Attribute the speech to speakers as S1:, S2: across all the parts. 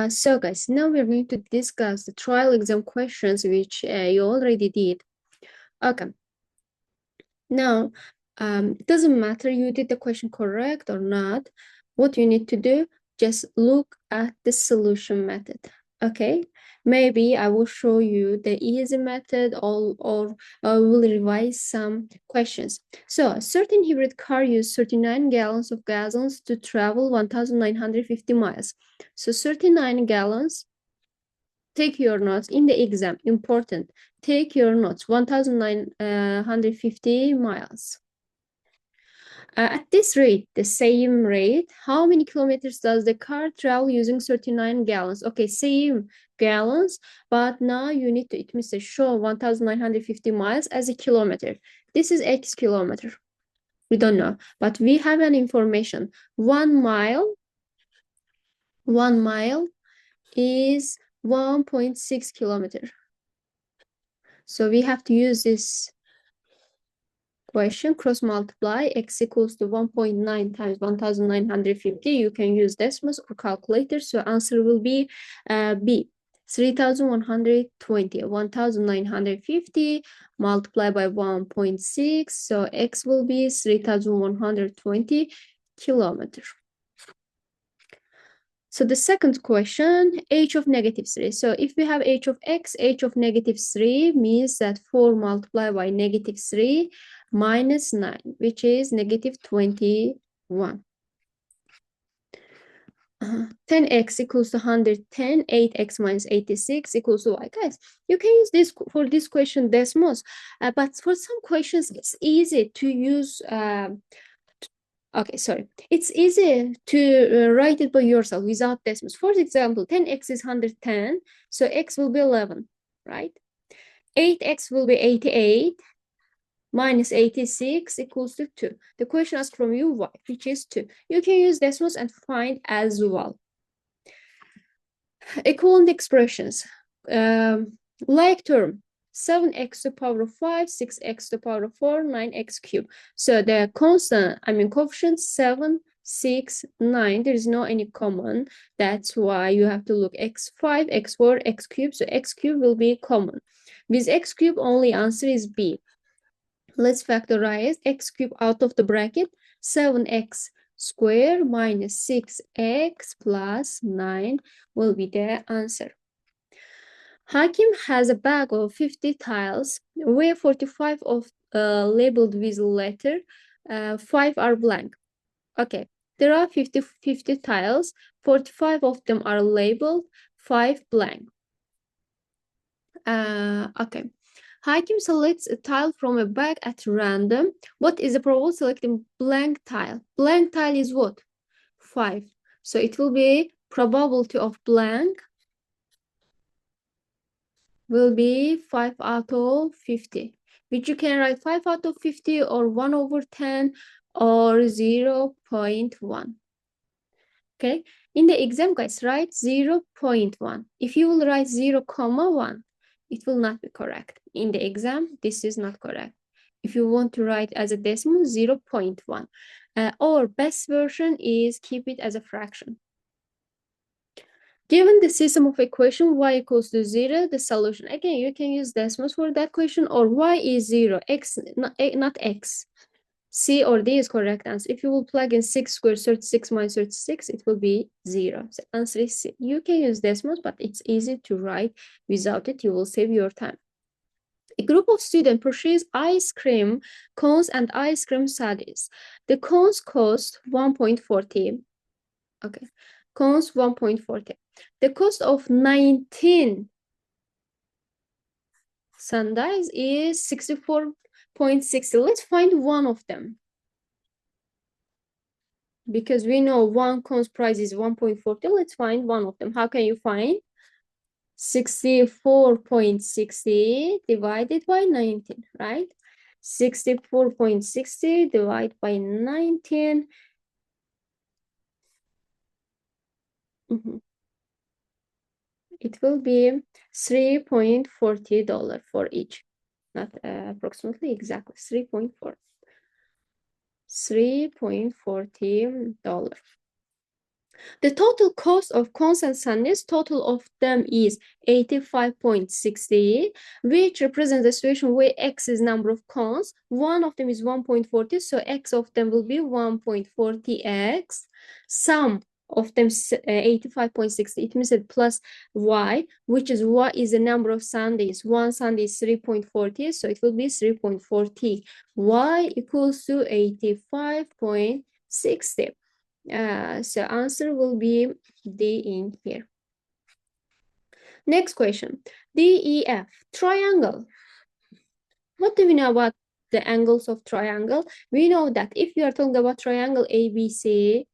S1: So guys, now we're going to discuss the trial exam questions which you already did. Okay. Now, it doesn't matter you did the question correct or not. What you need to do, just look at the solution method. Okay, maybe I will show you the easy method or will revise some questions. So a certain hybrid car used 39 gallons of gasoline to travel 1,950 miles. So 39 gallons, take your notes in the exam, important. Take your notes, 1,950 miles. At this rate, the same rate, how many kilometers does the car travel using 39 gallons? Okay, same gallons, but now you need to, it means to show 1,950 miles as a kilometer. This is X kilometer. We don't know, but we have an information. 1 mile is 1.6 kilometer. So we have to use this question, cross multiply, x equals to 1.9 times 1,950. You can use decimals or calculator. So answer will be B, 3,120. 1,950 multiplied by 1.6. So x will be 3,120 kilometers. So the second question, h of -3. So if we have h of x, h of -3 means that 4 multiplied by -3 minus 9, which is -21. 10x equals to 110, 8x minus 86 equals to y. Guys, you can use this for this question decimals, but for some questions, it's easy to use okay, sorry. It's easy to write it by yourself without decimals. For example, 10x is 110, so x will be 11, right? 8x will be 88, minus 86 equals to 2. The question asks from you y, which is 2. You can use decimals and find as well. Equivalent expressions. Like term, 7x to the power of 5, 6x to the power of 4, 9x cubed. So the constant, coefficient 7, 6, 9, there is no any common. That's why you have to look x5, x4, x cubed. So x cubed will be common. With x cubed, only answer is B. Let's factorize x cubed out of the bracket. 7x squared minus 6x plus 9 will be the answer. Hakim has a bag of 50 tiles, where 45 of labeled with letter, 5 are blank. Okay, there are 50 tiles, 45 of them are labeled, 5 blank. Okay. Hakim selects a tile from a bag at random. What is the probability selecting blank tile? Blank tile is what? 5. So it will be probability of blank will be 5 out of 50, which you can write 5 out of 50 or 1 over 10 or 0.1. Okay, in the exam, guys, write 0.1. If you will write 0.1, it will not be correct. In the exam, this is not correct. If you want to write as a decimal, 0.1. Or best version is keep it as a fraction. Given the system of equation y equals to 0, the solution. Again, you can use decimals for that question, or y is 0, x, not x. C or D is correct answer. If you will plug in 6 squared 36 minus 36, it will be 0. So answer is C. You can use decimals, but it's easy to write. Without it, you will save your time. A group of students purchase ice cream cones and ice cream sundaes. The cones cost 1.40. Okay, cones 1.40. The cost of 19 sundaes is 64.60. Let's find one of them. Because we know one cone's price is 1.40. Let's find one of them. How can you find? 64.60 divided by 19, right? 64.60 divided by 19. It will be $3.40 for each. Not approximately, exactly 3.40. $3.40. The total cost of cones and sundaes, total of them is 85.60, which represents the situation where x is number of cones. One of them is 1.40, so x of them will be 1.40x. Sum of them 85.60, it means that plus y, which is what is the number of sundaes. One sundae is 3.40, so it will be 3.40. Y equals to 85.60. So answer will be D in here. Next question. DEF, triangle. What do we know about the angles of triangle? We know that if you are talking about triangle ABC,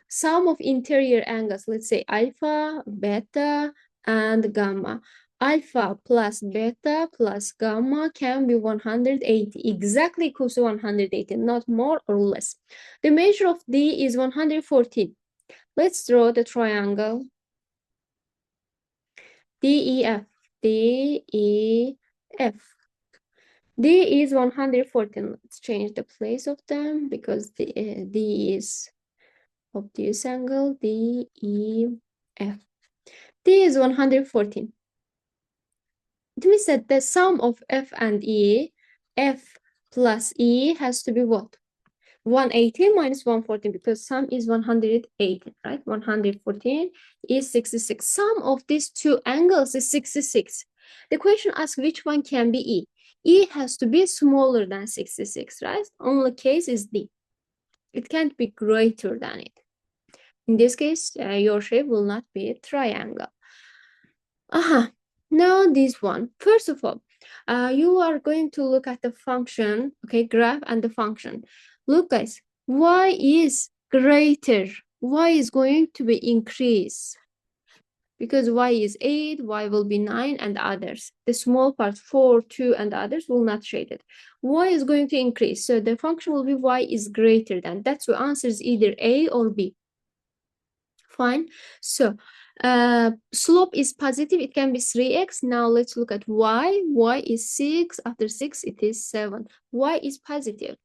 S1: sum of interior angles, let's say alpha, beta, and gamma. Alpha plus beta plus gamma can be 180, exactly equals to 180, not more or less. The measure of D is 114. Let's draw the triangle DEF. DEF. D is 114. Let's change the place of them because D is obtuse angle. DEF. D is 114. It means that the sum of F and E, F plus E has to be what? 180 minus 114, because sum is 180, right? 114 is 66. Sum of these two angles is 66. The question asks which one can be E. E has to be smaller than 66, right? Only case is D. It can't be greater than it. In this case, your shape will not be a triangle. Now this one. First of all, you are going to look at the function, okay, graph and the function. Look, guys, y is greater. Y is going to be increased because y is 8, y will be 9, and others. The small part, 4, 2, and others will not shade it. Y is going to increase, so the function will be y is greater than. That's the answer is either A or B. Fine. So slope is positive, it can be 3x. Now let's look at y. Y is 6, after 6 it is 7. Y is positive,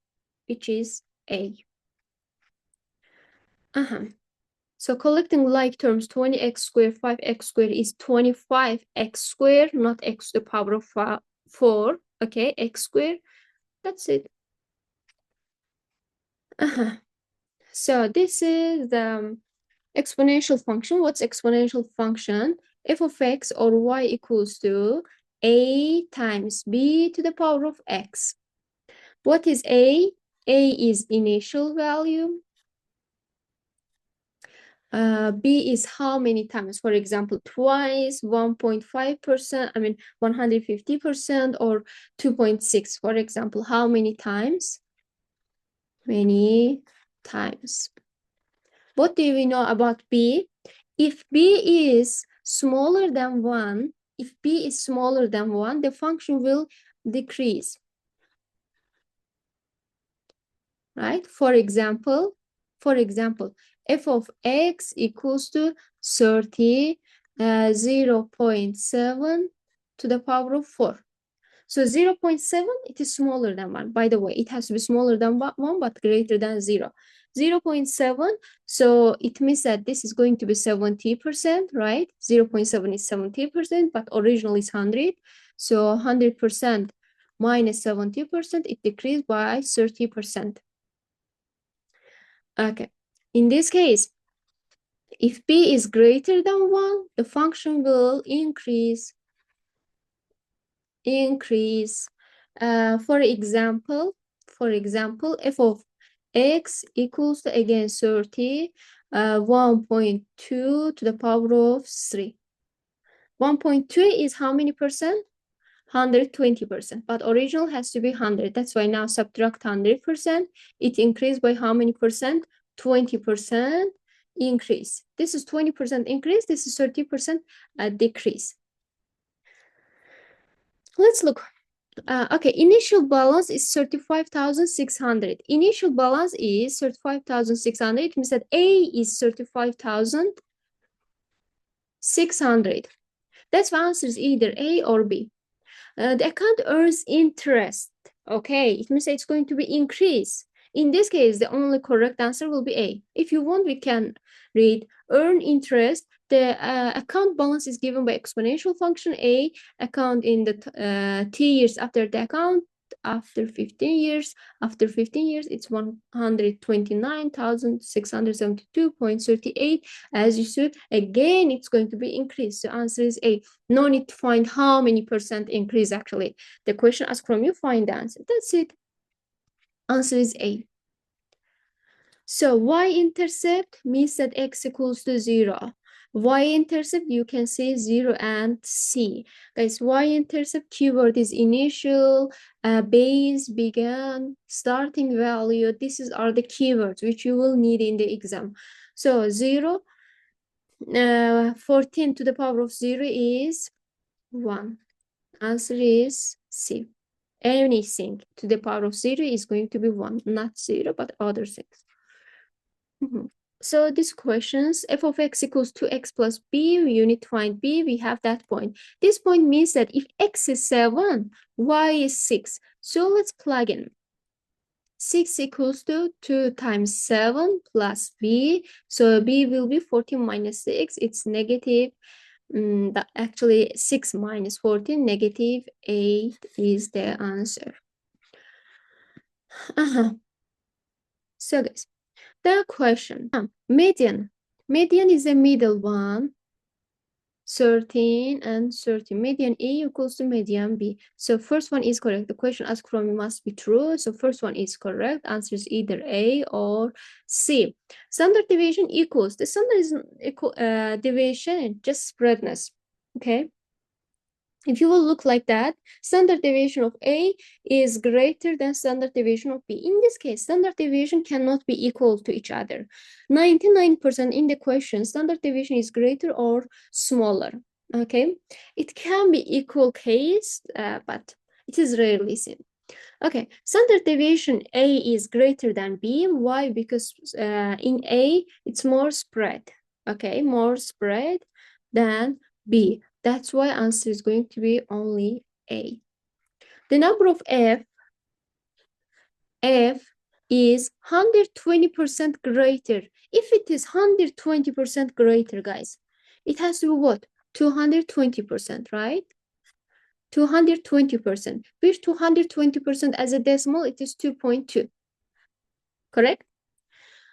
S1: which is A. So collecting like terms, 20x squared, 5x squared is 25x squared, not x to the power of 4. Okay, x squared. That's it. So this is the exponential function. What's exponential function? F of x or y equals to a times b to the power of x. What is a? A is initial value. B is how many times? For example, twice, 1.5%, 150%, or 2.6. For example, how many times? Many times. What do we know about B? If B is smaller than 1, if B is smaller than 1, the function will decrease. Right? For example, f of x equals to 30, 0.7 to the power of 4. So 0.7, it is smaller than 1. By the way, it has to be smaller than 1, but greater than 0. 0.7, so it means that this is going to be 70%, right? 0.7 is 70%, but original is 100. So 100% minus 70%, it decreased by 30%. Okay, in this case, if b is greater than 1, the function will increase. For example, f of x equals to, again, 30, 1.2 to the power of 3. 1.2 is how many percent? 120%, but original has to be 100. That's why now subtract 100%. It increased by how many percent? 20% increase. This is 20% increase. This is 30% decrease. Let's look. Okay, initial balance is 35,600. Initial balance is 35,600. It means that A is 35,600. That's why answer is either A or B. The account earns interest. Okay, it means it's going to be increase. In this case, the only correct answer will be A. If you want, we can read earn interest. The account balance is given by exponential function A, account in the t years after the account, after 15 years. After 15 years, it's 129,672.38. As you see, again, it's going to be increased. So answer is A. No need to find how many percent increase actually. The question asks from you, find the answer. That's it. Answer is A. So y-intercept means that x equals to 0. Y-intercept, you can say 0 and C. Guys, y-intercept keyword is initial, base, began, starting value. These are the keywords which you will need in the exam. So 0, 14 to the power of 0 is 1. Answer is C. Anything to the power of 0 is going to be 1, not 0, but other things. So these questions, f of x equals 2x plus b, you need to find b, we have that point. This point means that if x is 7, y is 6. So let's plug in. 6 equals to 2 times 7 plus b. So b will be 14 minus 6. It's negative. Actually, 6 minus 14, negative 8 is the answer. So guys, the question, median. Median is the middle one, 13 and 30. Median A equals to median B. So first one is correct. The question asked from you must be true. So first one is correct. Answer is either A or C. Standard deviation equals. The standard deviation, just spreadness. Okay. If you will look like that, standard deviation of A is greater than standard deviation of B. In this case, standard deviation cannot be equal to each other. 99% in the question, standard deviation is greater or smaller. Okay, it can be equal case, but it is rarely seen. Okay, standard deviation A is greater than B. Why? Because in A, it's more spread. Okay, more spread than B. That's why answer is going to be only A. The number of F is 120% greater. If it is 120% greater, guys, it has to be what? 220%, right? 220%. With 220% as a decimal, it is 2.2. Correct?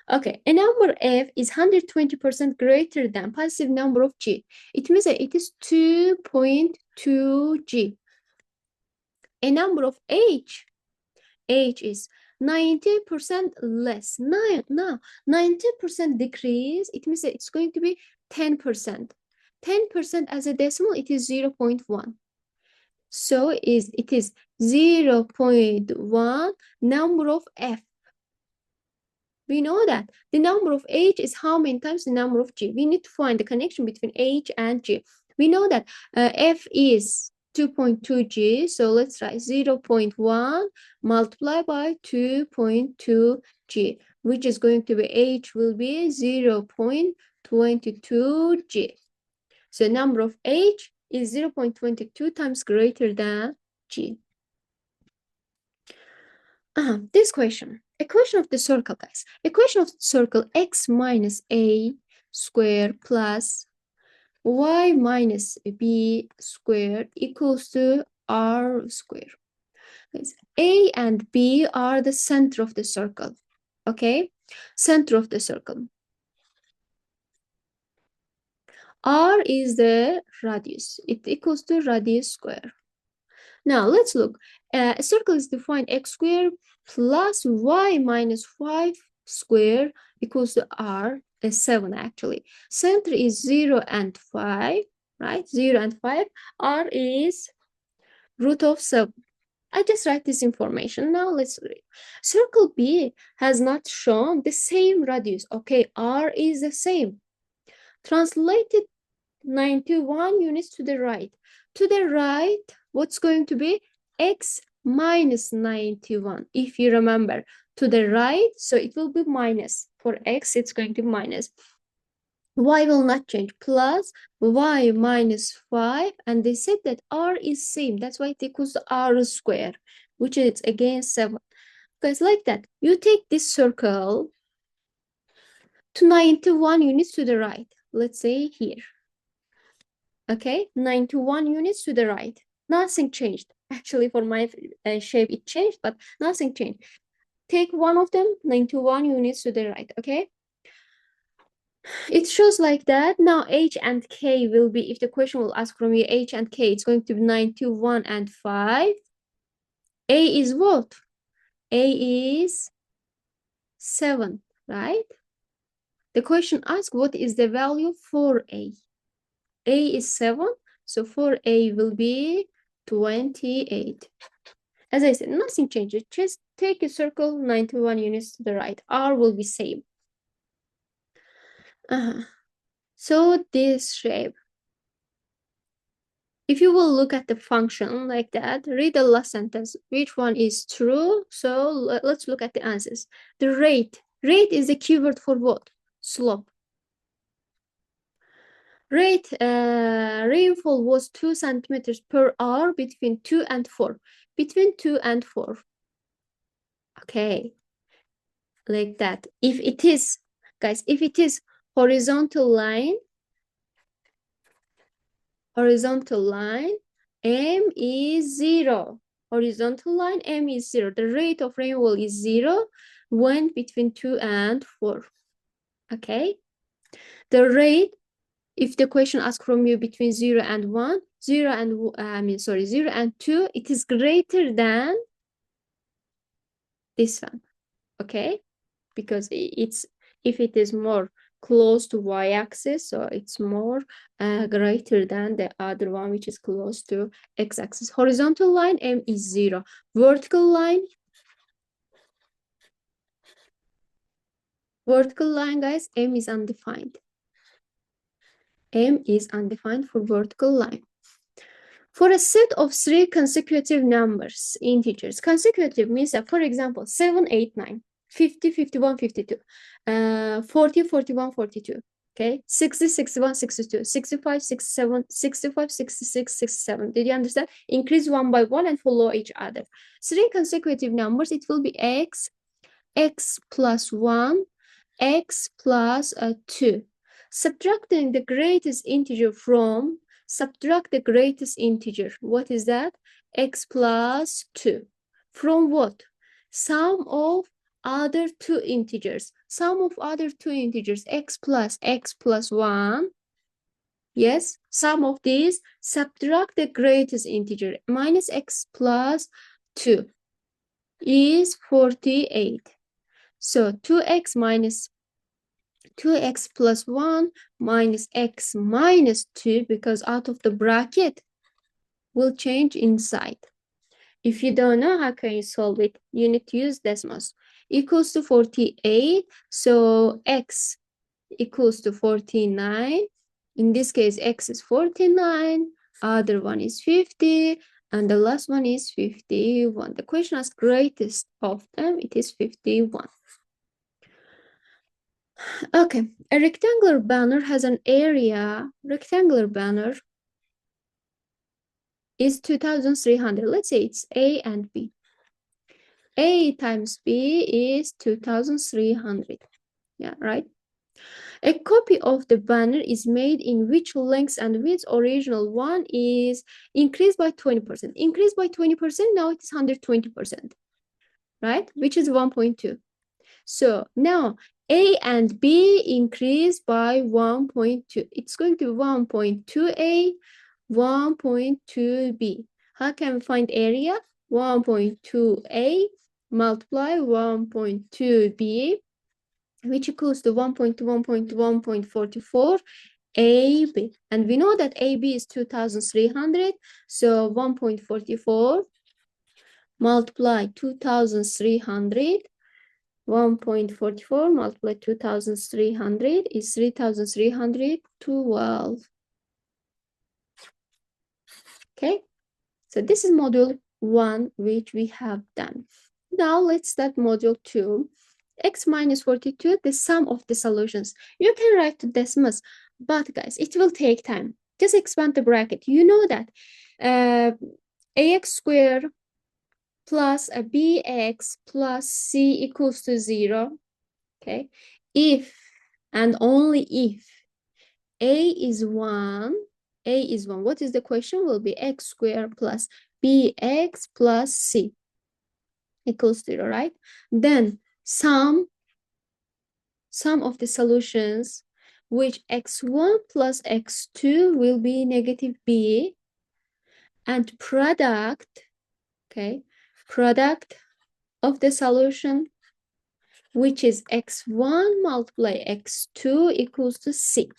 S1: Okay, a number F is 120% greater than positive number of G. It means that it is 2.2 G. A number of H is 90% less. Now, 90% decrease, it means that it's going to be 10%. 10% as a decimal, it is 0.1. So it is 0.1 number of F. We know that the number of H is how many times the number of G. We need to find the connection between H and G. We know that F is 2.2 G. So let's write 0.1 multiplied by 2.2 G, which is going to be H will be 0.22 G. So number of H is 0.22 times greater than G. This question, equation of the circle, guys. Equation of the circle x minus a squared plus y minus b squared equals to r squared. A and B are the center of the circle. Okay, center of the circle. R is the radius. It equals to radius square. Now let's look. A circle is defined x squared plus y minus 5 squared equals to r, 7 actually. Center is 0 and 5, right? 0 and 5. R is root of 7. I just write this information. Now let's read. Circle B has not shown the same radius. Okay, R is the same. Translated 91 units to the right. To the right, what's going to be x minus 91? If you remember, to the right, so it will be minus. For x, it's going to be minus. Y will not change. Plus y minus 5. And they said that r is same. That's why it equals to r squared, which is again 7. Guys, like that. You take this circle to 91 units to the right. Let's say here. Okay, 91 units to the right. Nothing changed. Actually, for my shape, it changed, but nothing changed. Take one of them, 91 units to the right, okay? It shows like that. Now, H and K will be, if the question will ask from you, H and K, it's going to be 91 and 5. A is what? A is 7, right? The question asks, what is the value for A? A is 7, so for A will be 28. As I said, nothing changes. Just take a circle 91 units to the right. R will be same. So this shape. If you will look at the function like that, read the last sentence. Which one is true? So let's look at the answers. The rate. Rate is the keyword for what? Slope. Rate rainfall was 2 centimeters per hour between 2 and 4. Between 2 and 4. Okay. Like that. If it is, guys, if it is horizontal line, M is 0. Horizontal line, M is 0. The rate of rainfall is 0 when between 2 and 4. Okay. The rate, if the question asks from you between 0 and 1, 0 and 2, it is greater than this one. Okay. Because it's, if it is more close to y-axis, so it's more greater than the other one, which is close to x-axis. Horizontal line, M is 0. Vertical line, guys, M is undefined. M is undefined for vertical line. For a set of 3 consecutive numbers, integers, consecutive means that, for example, 7, 8, 9. 50, 51, 52, 40, 41, 42, okay, 60, 61, 62, 65, 67, 65, 66, 67. Did you understand? Increase one by one and follow each other. 3 consecutive numbers, it will be x plus 1, x plus 2. Subtracting the greatest integer from, subtract the greatest integer. What is that? X plus 2. From what? Sum of other 2 integers. Sum of other 2 integers, x plus 1. Yes, sum of these, subtract the greatest integer, minus x plus 2 is 48. So 2x plus 1 minus x minus 2, because out of the bracket will change inside. If you don't know how can you solve it, you need to use decimals. Equals to 48, so x equals to 49. In this case, x is 49, other one is 50, and the last one is 51. The question asks greatest of them, it is 51. Okay, a rectangular banner has an area, rectangular banner is 2,300. Let's say it's A and B. A times B is 2,300. Yeah, right? A copy of the banner is made in which length and width original one is increased by 20%. Increased by 20%, now it is 120%, right? Which is 1.2. So now A and B increased by 1.2. It's going to be 1.2A, 1.2B. How can we find area? 1.2A multiply 1.2B, which equals to 1.2, AB. And we know that AB is 2,300. So 1.44 multiply 2,300. 1.44 multiply 2,300 is 3,312. Okay, so this is module 1, which we have done. Now let's start module 2. X minus 42, the sum of the solutions. You can write to decimals, but guys, it will take time. Just expand the bracket. You know that ax squared plus a bx plus c equals to 0. Okay, if and only if a is 1, what is the question? Will be x squared plus bx plus c equals 0, right? Then sum of the solutions, which x1 plus x2 will be negative b, and product, okay, product of the solution, which is x1 multiply x2 equals to c.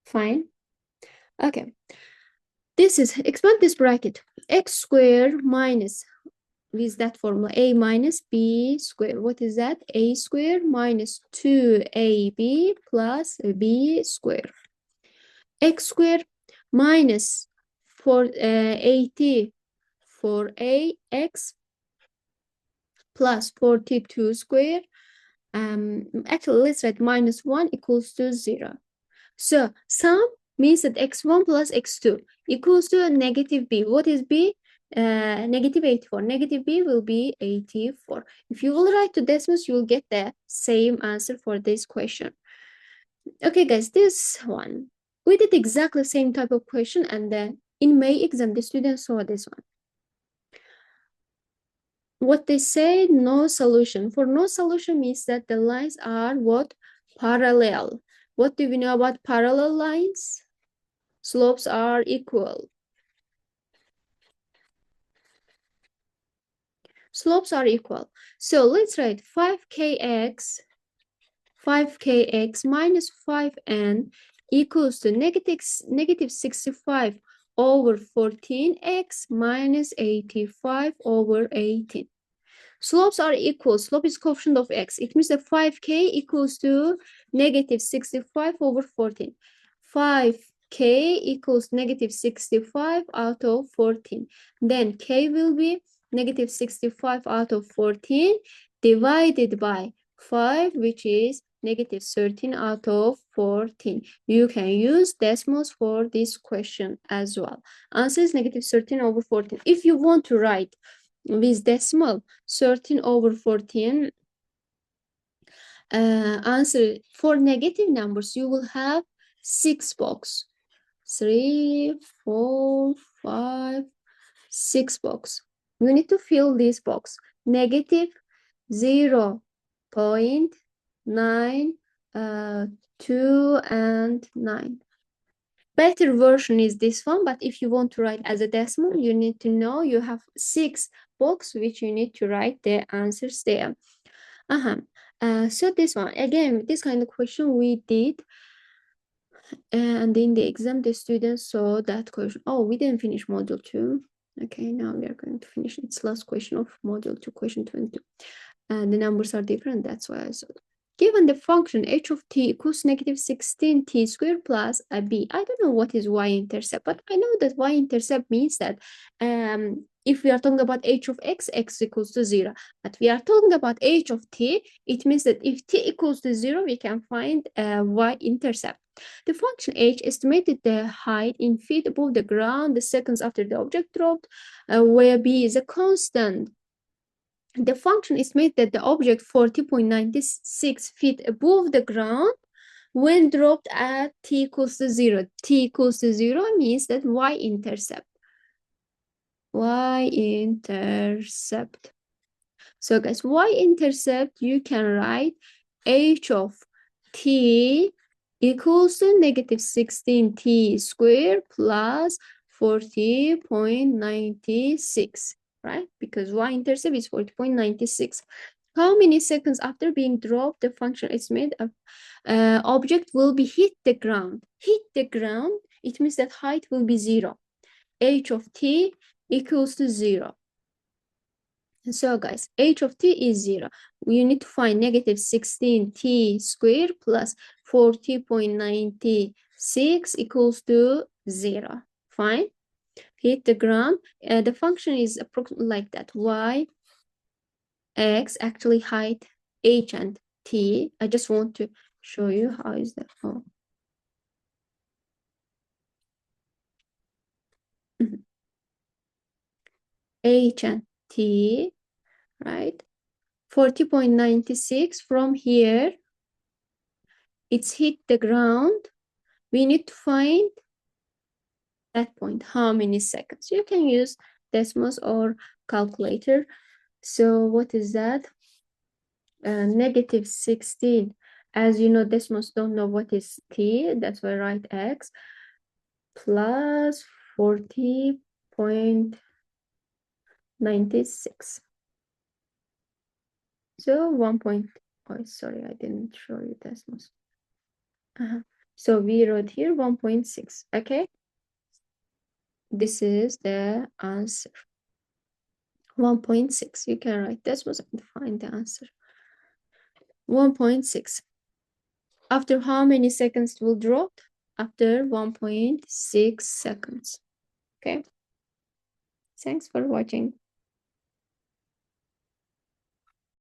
S1: Fine. Okay. This is, expand this bracket. X squared minus, with that formula, a minus b squared. What is that? A squared minus 2ab plus b squared. X squared minus 80 for a x plus 42 squared. Actually, let's write minus 1 equals to 0. So sum means that x1 plus x2 equals to negative b. What is b? Negative 84. Negative b will be 84. If you will write to decimals, you will get the same answer for this question. Okay, guys, this one. We did exactly the same type of question, and then in May exam, the students saw this one. What they say, no solution. For no solution means that the lines are what? Parallel. What do we know about parallel lines? Slopes are equal. Slopes are equal. So let's write 5kx minus 5n equals to negative 65 over 14x minus 85 over 18. Slopes are equal. Slope is coefficient of x. It means that 5k equals to negative 65 over 14. 5k equals negative 65 out of 14. Then k will be negative 65 out of 14 divided by 5, which is negative 13 out of 14. You can use decimals for this question as well. Answer is negative 13 over 14. If you want to write with decimal, 13 over 14, answer for negative numbers, you will have 6 box. 3, 4, 5, 6 box. You need to fill this box. Negative 0 0.9, 2, and 9. Better version is this one, but if you want to write as a decimal, you need to know you have 6 box, which you need to write the answers there. So this one, again, this kind of question we did, and in the exam, the students saw that question. Oh, we didn't finish module 2. Okay, now we are going to finish its last question of module 2, question 22. And the numbers are different, that's why I saw it. Given the function h of t equals negative 16t squared plus a b. I don't know what is y-intercept, but I know that y-intercept means that if we are talking about h of x, x equals to 0. But we are talking about h of t, it means that if t equals to 0, we can find y-intercept. The function h estimated the height in feet above the ground the seconds after the object dropped, where b is a constant. The function estimates that the object 40.96 feet above the ground when dropped at t equals to 0. T equals to 0 means that y-intercept. Y-intercept. So guys, y-intercept, you can write h of t equals to negative 16t squared plus 40.96. Right? Because y-intercept is 40.96. How many seconds after being dropped the function estimate of object will be hit the ground? Hit the ground, it means that height will be 0. H of t equals to 0. So guys, h of t is 0. We need to find negative 16t squared plus 40.96 equals to 0. Fine. Hit the ground. The function is approximately like that. Y, x, actually height, h and t. I just want to show you how is that. Oh. H and T, right? 40.96 from here, it's hit the ground. We need to find that point, how many seconds. You can use Desmos or calculator. So what is that? Negative 16. As you know, Desmos don't know what is T, that's why I write X, plus 40.96. So 1 point, oh, sorry, I didn't show you Desmos. So we wrote here 1.6, okay? This is the answer. 1.6, you can write Desmos and find the answer. 1.6. After how many seconds will drop? After 1.6 seconds. Okay. Thanks for watching.